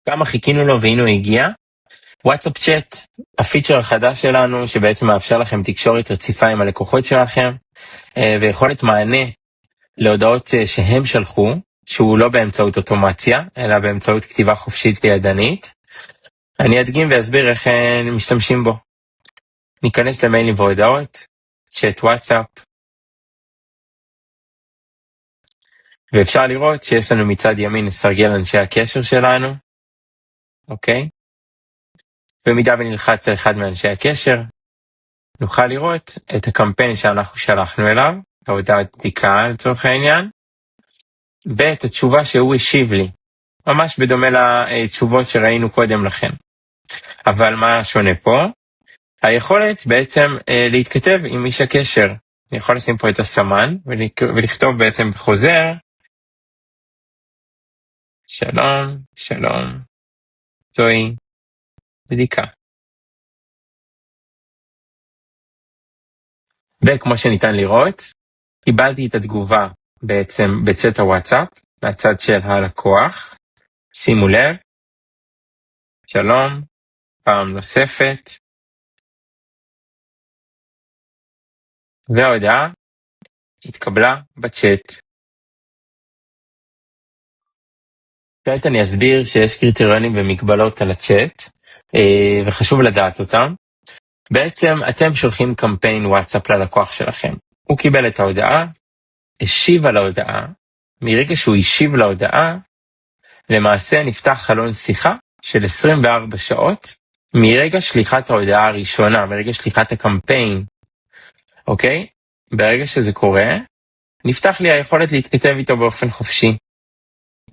כמה חיכינו לו והנה הוא הגיע. וואטסאפ צ'אט, הפיצ'ר החדש שלנו שבעצם מאפשר לכם תקשורת רציפה עם הלקוחות שלכם, ויכולת מענה להודעות שהם שלחו, שהוא לא באמצעות אוטומציה, אלא באמצעות כתיבה חופשית וידנית. אני אדגים ואסביר איך משתמשים בו. ניכנס למיילים והודעות, צ'אט וואטסאפ, ואפשר לראות שיש לנו מצד ימין סרגל אנשי הקשר שלנו, אוקיי? במידה ונלחץ על אחד מאנשי הקשר, נוכל לראות את הקמפיין שאנחנו שלחנו אליו, ההודעת בדיקה לצורך העניין, ואת התשובה שהוא השיב לי, ממש בדומה לתשובות שראינו קודם לכן. אבל מה שונה פה? היכולת בעצם להתכתב עם איש הקשר. אני יכול לשים פה את הסמן ולכתוב בעצם בחוזר, שלום, שלום, זוהי בדיקה. וכמו שניתן לראות, קיבלתי את התגובה בעצם בצ'אט הוואטסאפ, מהצד של הלקוח. שימו לב, שלום, פעם נוספת, וההודעה התקבלה בצ'אט. כעת אני אסביר שיש קריטריונים ומגבלות על הצ'אט, וחשוב לדעת אותם. בעצם אתם שולחים קמפיין וואטסאפ ללקוח שלכם. הוא קיבל את ההודעה, השיב על ההודעה, מרגע שהוא השיב להודעה, למעשה נפתח חלון שיחה של 24 שעות, מרגע שליחת ההודעה הראשונה, מרגע שליחת הקמפיין. אוקיי? ברגע שזה קורה, נפתח לי היכולת להתכתב איתו באופן חופשי,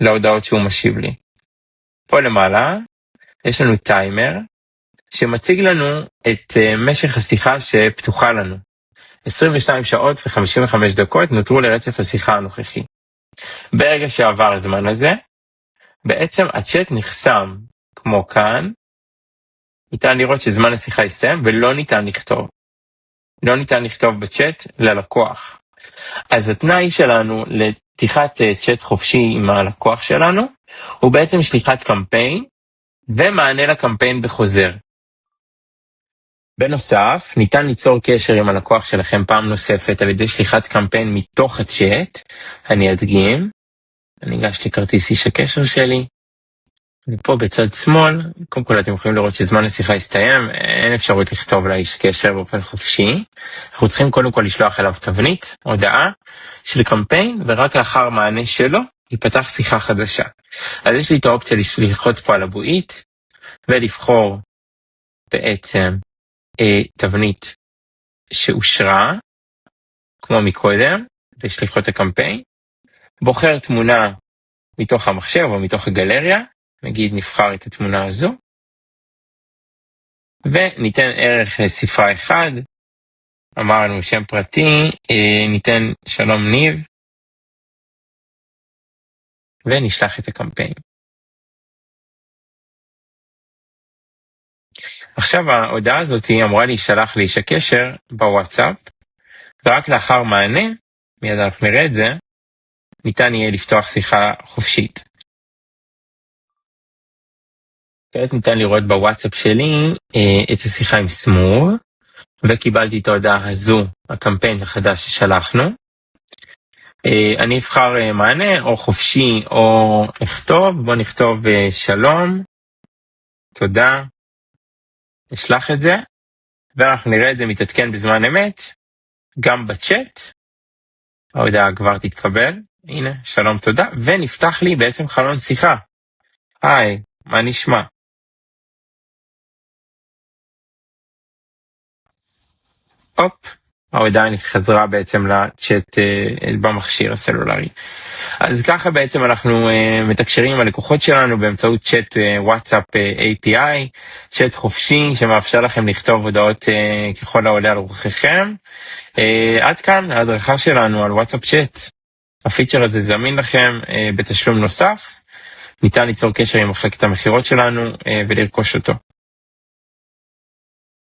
להודעות שהוא משיב לי. פה למעלה, יש לנו טיימר, שמציג לנו את משך השיחה שפתוחה לנו. 22 שעות ו55 דקות נותרו לרצף השיחה הנוכחי. ברגע שעבר הזמן הזה, בעצם הצ'אט נחסם, כמו כאן, ניתן לראות שזמן השיחה הסתיים ולא ניתן לכתוב. לא ניתן לכתוב בצ'אט ללקוח. אז התנאי שלנו לפתיחת צ'אט חופשי עם הלקוח שלנו, הוא בעצם שליחת קמפיין, ומענה לקמפיין בחוזר. בנוסף, ניתן ליצור קשר עם הלקוח שלכם פעם נוספת, על ידי שליחת קמפיין מתוך הצ'אט. אני אדגים, אני אגש לכרטיס איש הקשר שלי, ופה בצד שמאל, קודם כל אתם יכולים לראות שזמן השיחה הסתיים, אין אפשרות לכתוב לאיש קשר באופן חופשי. אנחנו צריכים קודם כל לשלוח אליו תבנית, הודעה של קמפיין, ורק לאחר מענה שלו, ייפתח שיחה חדשה. אז יש לי את האופציה ללחוץ פה על הבועית, ולבחור בעצם תבנית שאושרה, כמו מקודם, בשליחות הקמפיין. בוחר תמונה מתוך המחשב או מתוך הגלריה, נגיד נבחר את התמונה הזו, וניתן ערך לספרה אחד, אמרנו שם פרטי, ניתן שלום ניב, ונשלח את הקמפיין. עכשיו ההודעה הזאת אמורה להישלח לאיש הקשר בוואטסאפ, ורק לאחר מענה, מיד אנחנו נראה את זה, ניתן יהיה לפתוח שיחה חופשית. כעת ניתן לראות בוואטסאפ שלי את השיחה עם סמור, וקיבלתי את ההודעה הזו, הקמפיין החדש ששלחנו. אני אבחר מענה או חופשי או לכתוב, בוא נכתוב שלום, תודה, אשלח את זה, ואנחנו נראה את זה מתעדכן בזמן אמת, גם בצ'אט, ההודעה כבר תתקבל, הנה, שלום תודה, ונפתח לי בעצם חלון שיחה. היי, מה נשמע? הופ, ההודעה חזרה בעצם לצ'אט במכשיר הסלולרי. אז ככה בעצם אנחנו מתקשרים עם הלקוחות שלנו באמצעות צ'אט וואטסאפ API, צ'אט חופשי שמאפשר לכם לכתוב הודעות ככל העולה על רוחכם. עד כאן ההדרכה שלנו על וואטסאפ צ'אט. הפיצ'ר הזה זמין לכם בתשלום נוסף. ניתן ליצור קשר עם מחלקת המחירות שלנו ולרכוש אותו.